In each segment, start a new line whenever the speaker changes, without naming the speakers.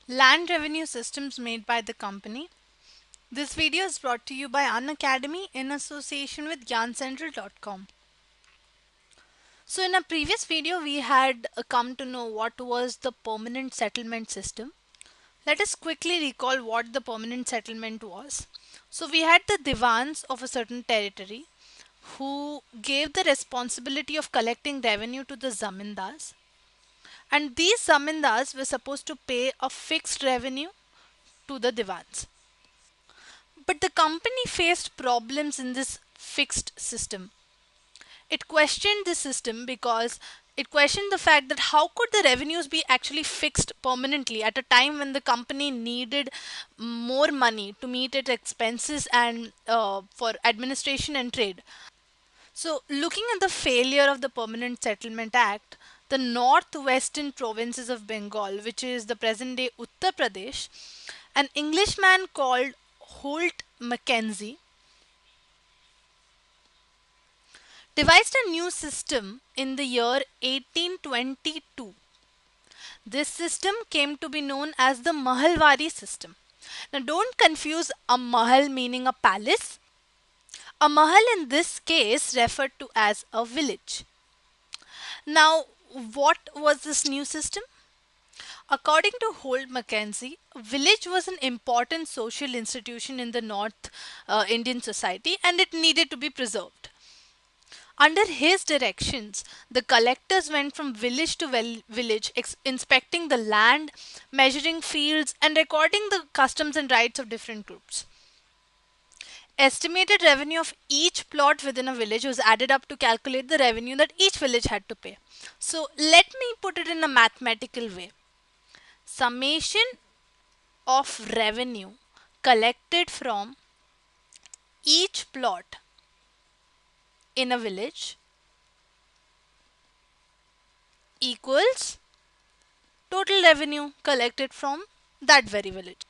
Land revenue systems made by the company. This video is brought to you by Unacademy in association with YarnCentral.com. So in a previous video, we had come to know what was the permanent settlement system. Let us quickly recall what the permanent settlement was. So we had the divans of a certain territory who gave the responsibility of collecting revenue to the zamindars, and these zamindars were supposed to pay a fixed revenue to the divans. But the company faced problems in this fixed system. It questioned the system because it questioned the fact that how could the revenues be actually fixed permanently at a time when the company needed more money to meet its expenses and for administration and trade. So, looking at the failure of the Permanent Settlement Act, the northwestern provinces of Bengal, which is the present day Uttar Pradesh, an Englishman called Holt Mackenzie devised a new system in the year 1822. This system came to be known as the Mahalwari system. Now, don't confuse a mahal meaning a palace. A mahal in this case referred to as a village. Now, what was this new system? According to Holt Mackenzie, a village was an important social institution in the North Indian society and it needed to be preserved. Under his directions, the collectors went from village to village, inspecting the land, measuring fields, and recording the customs and rights of different groups. Estimated revenue of each plot within a village was added up to calculate the revenue that each village had to pay. So, let me put it in a mathematical way. Summation of revenue collected from each plot in a village equals total revenue collected from that very village.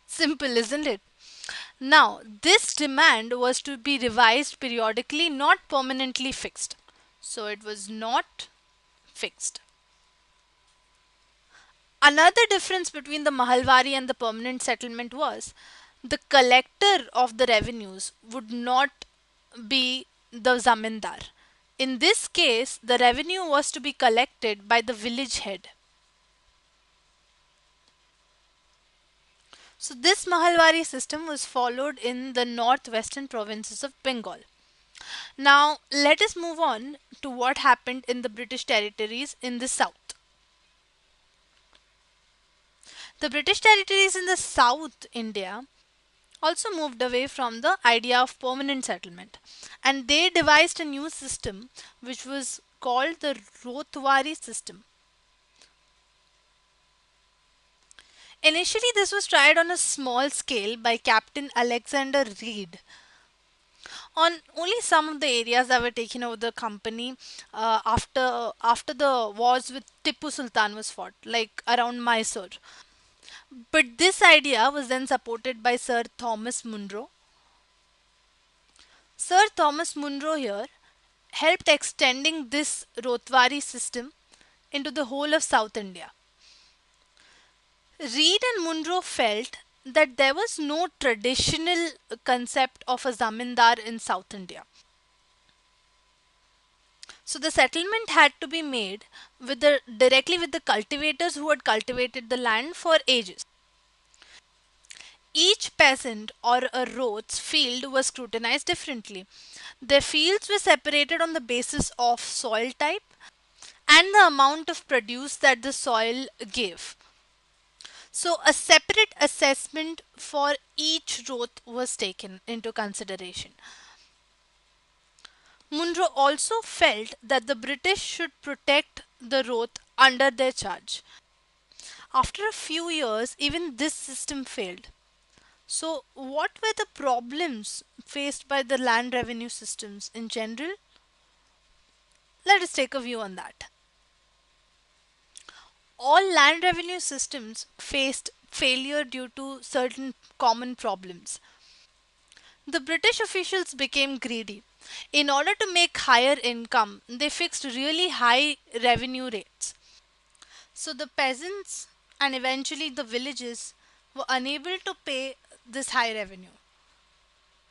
Simple, isn't it? Now, this demand was to be revised periodically, not permanently fixed. So, it was not fixed. Another difference between the Mahalwari and the permanent settlement was the collector of the revenues would not be the zamindar. In this case, the revenue was to be collected by the village head. So, this Mahalwari system was followed in the northwestern provinces of Bengal. Now, let us move on to what happened in the British territories in the south. The British territories in the South India also moved away from the idea of permanent settlement and they devised a new system which was called the Rotwari system. Initially, this was tried on a small scale by Captain Alexander Reed on only some of the areas that were taken over the company after the wars with Tipu Sultan was fought, like around Mysore. But this idea was then supported by Sir Thomas Munro. Sir Thomas Munro here helped extending this Rotwari system into the whole of South India. Reed and Munro felt that there was no traditional concept of a zamindar in South India. So the settlement had to be made directly with the cultivators who had cultivated the land for ages. Each peasant or a roth's field was scrutinized differently. Their fields were separated on the basis of soil type and the amount of produce that the soil gave. So, a separate assessment for each roth was taken into consideration. Munro also felt that the British should protect the roth under their charge. After a few years, even this system failed. So, what were the problems faced by the land revenue systems in general? Let us take a view on that. All land revenue systems faced failure due to certain common problems. The British officials became greedy. In order to make higher income, they fixed really high revenue rates. So the peasants and eventually the villages were unable to pay this high revenue.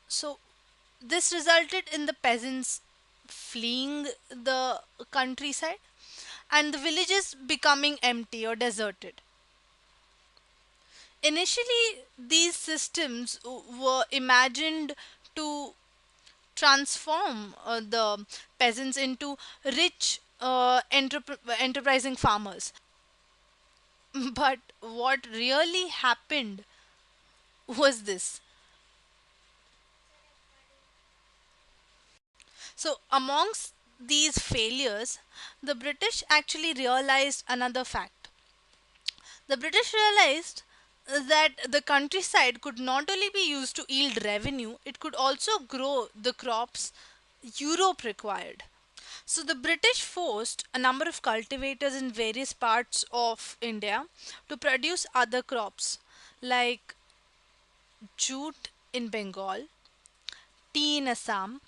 So this resulted in the peasants fleeing the countryside and the villages becoming empty or deserted. Initially, these systems were imagined to transform the peasants into rich enterprising farmers. But what really happened was this. So, amongst these failures, the British actually realized another fact. The British realized that the countryside could not only be used to yield revenue, it could also grow the crops Europe required. So the British forced a number of cultivators in various parts of India to produce other crops like jute in Bengal, tea in Assam,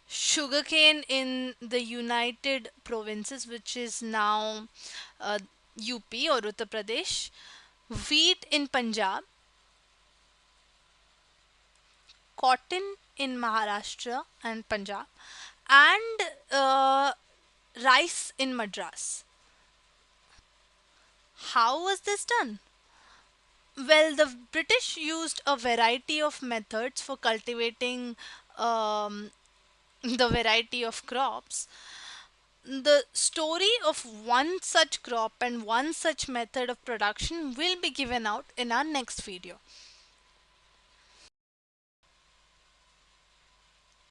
sugarcane in the United Provinces, which is now uh, UP or Uttar Pradesh, wheat in Punjab, cotton in Maharashtra and Punjab, and rice in Madras. How was this done? Well, the British used a variety of methods for cultivating um, the variety of crops. The story of one such crop and one such method of production will be given out in our next video.